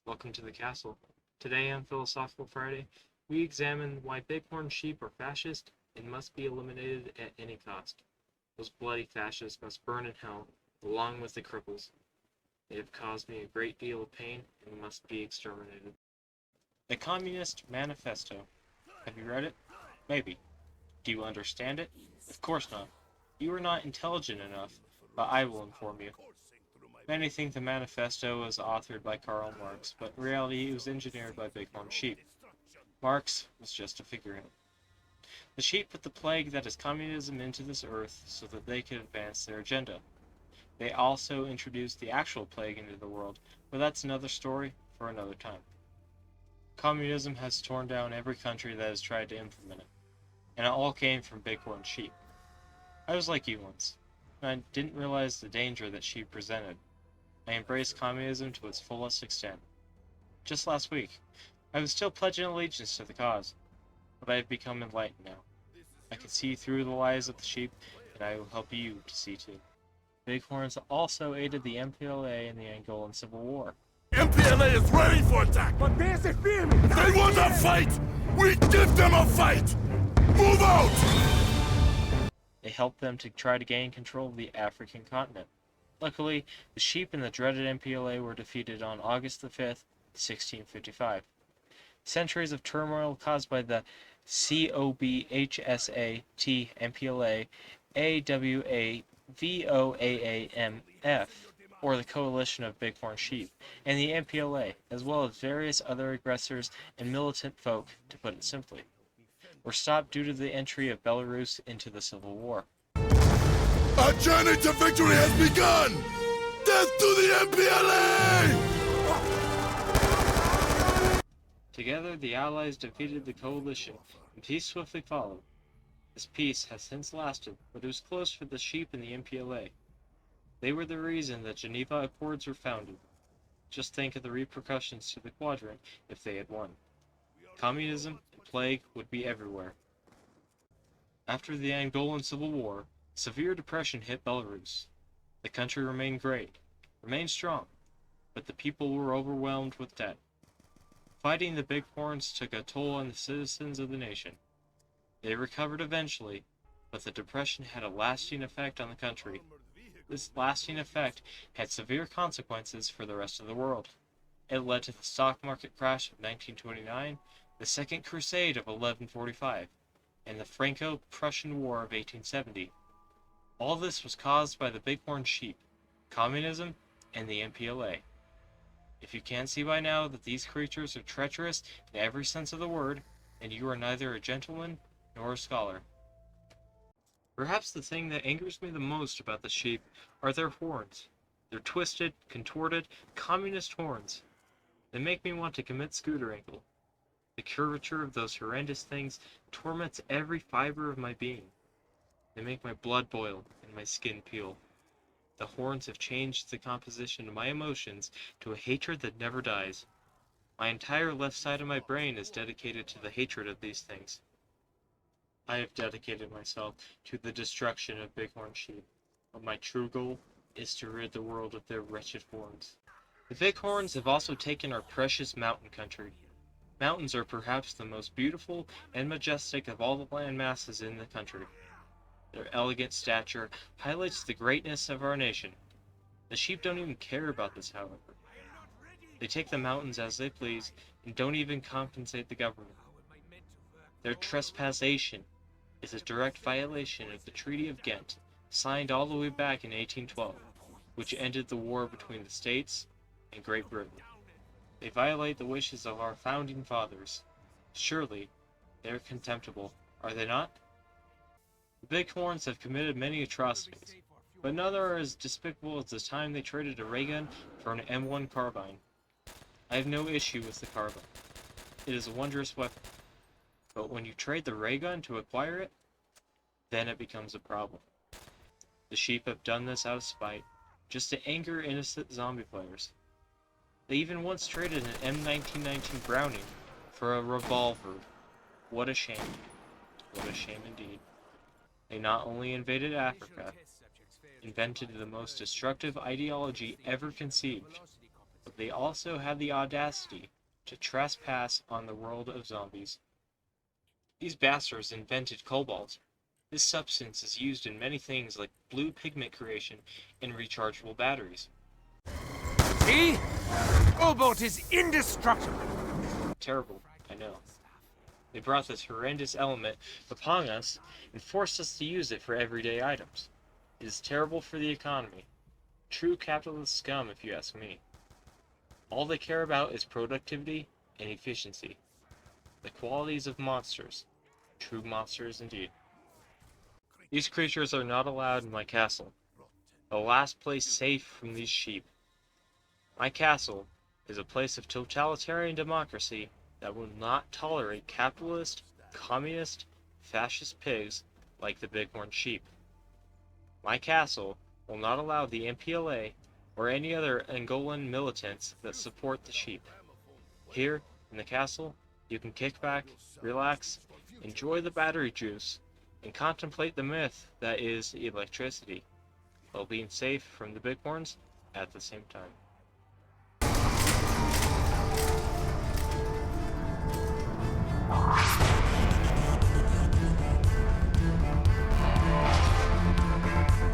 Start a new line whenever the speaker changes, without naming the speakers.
Welcome to the castle. Today on Philosophical Friday, we examine why bighorn sheep are fascist and must be eliminated at any cost. Those bloody fascists must burn in hell, along with the cripples. They have caused me a great deal of pain and must be exterminated. The Communist Manifesto. Have you read it? Maybe. Do you understand it? Of course not. You are not intelligent enough, but I will inform you. Many think the manifesto was authored by Karl Marx, but in reality it was engineered by bighorn sheep. Marx was just a figurehead. The sheep put the plague that is communism into this earth so that they could advance their agenda. They also introduced the actual plague into the world, but that's another story for another time. Communism has torn down every country that has tried to implement it, and it all came from bighorn sheep. I was like you once, and I didn't realize the danger that sheep presented. I embraced communism to its fullest extent. Just last week, I was still pledging allegiance to the cause, but I have become enlightened now. I can see through the lies of the sheep, and I will help you to see too. Bighorns also aided the MPLA in the Angolan Civil War.
MPLA is ready for attack! They want a fight! We give them a fight! Move out!
They helped them to try to gain control of the African continent. Luckily, the sheep in the dreaded MPLA were defeated on August the 5th, 1655. Centuries of turmoil caused by the COBHSAT MPLA AWAVOAAMF, or the Coalition of Bighorn Sheep, and the MPLA, as well as various other aggressors and militant folk, to put it simply, were stopped due to the entry of Belarus into the Civil War.
Our journey to victory has begun! Death to the MPLA!
Together, the Allies defeated the coalition, and peace swiftly followed. This peace has since lasted, but it was close for the sheep in the MPLA. They were the reason the Geneva Accords were founded. Just think of the repercussions to the Quadrant if they had won. Communism and plague would be everywhere. After the Angolan Civil War, severe depression hit Belarus. The country remained strong, but the people were overwhelmed with debt. Fighting the Bighorns took a toll on the citizens of the nation. They recovered eventually, but the depression had a lasting effect on the country. This lasting effect had severe consequences for the rest of the world. It led to the stock market crash of 1929, the Second Crusade of 1145, and the Franco-Prussian War of 1870. All this was caused by the bighorn sheep, communism, and the MPLA. If you can't see by now that these creatures are treacherous in every sense of the word, then you are neither a gentleman nor a scholar. Perhaps the thing that angers me the most about the sheep are their horns. Their twisted, contorted, communist horns. They make me want to commit scooter ankle. The curvature of those horrendous things torments every fiber of my being. They make my blood boil and my skin peel. The horns have changed the composition of my emotions to a hatred that never dies. My entire left side of my brain is dedicated to the hatred of these things. I have dedicated myself to the destruction of bighorn sheep, but my true goal is to rid the world of their wretched horns. The bighorns have also taken our precious mountain country. Mountains are perhaps the most beautiful and majestic of all the land masses in the country. Their elegant stature highlights the greatness of our nation. The sheep don't even care about this, however. They take the mountains as they please and don't even compensate the government. Their trespassation is a direct violation of the Treaty of Ghent, signed all the way back in 1812, which ended the war between the States and Great Britain. They violate the wishes of our founding fathers. Surely, they are contemptible, are they not? The bighorns have committed many atrocities, but none are as despicable as the time they traded a ray gun for an M1 carbine. I have no issue with the carbine. It is a wondrous weapon. But when you trade the ray gun to acquire it, then it becomes a problem. The sheep have done this out of spite, just to anger innocent zombie players. They even once traded an M1919 Browning for a revolver. What a shame. What a shame indeed. They not only invaded Africa, invented the most destructive ideology ever conceived, but they also had the audacity to trespass on the world of zombies. These bastards invented cobalt. This substance is used in many things like blue pigment creation and rechargeable batteries.
See? Cobalt is indestructible.
Terrible, I know. They brought this horrendous element upon us and forced us to use it for everyday items. It is terrible for the economy. True capitalist scum, if you ask me. All they care about is productivity and efficiency. The qualities of monsters. True monsters indeed. These creatures are not allowed in my castle. The last place safe from these sheep. My castle is a place of totalitarian democracy that will not tolerate capitalist, communist, fascist pigs like the Bighorn sheep. My castle will not allow the MPLA or any other Angolan militants that support the sheep. Here, in the castle, you can kick back, relax, enjoy the battery juice, and contemplate the myth that is electricity, while being safe from the Bighorns at the same time.